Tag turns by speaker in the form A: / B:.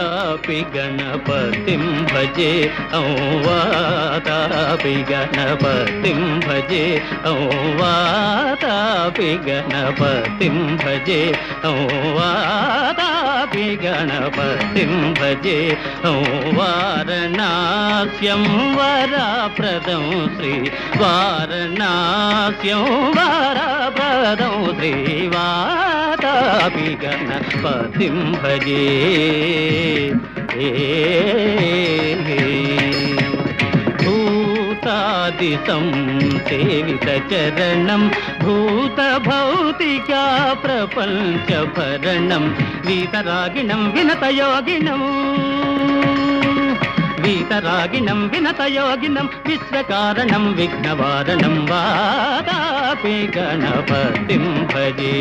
A: वातापि गणपतिं भजे वातापि गणपतिं भजे वातापि गणपतिं भजे वातापि गणपतिं भजे वारणास्यं वरप्रदं श्री वारणास्यं वरप्रदं श्री वातापि गणपतिं भजे भूतादितं सेवितचरणं भूतभौतिका प्रपञ्चभरणं वीतरागिणं विनतयोगिनं वीतरागिणं विनतयोगिनं विश्वकारणं विघ्नवारणं वातापि गणपतिं भजे।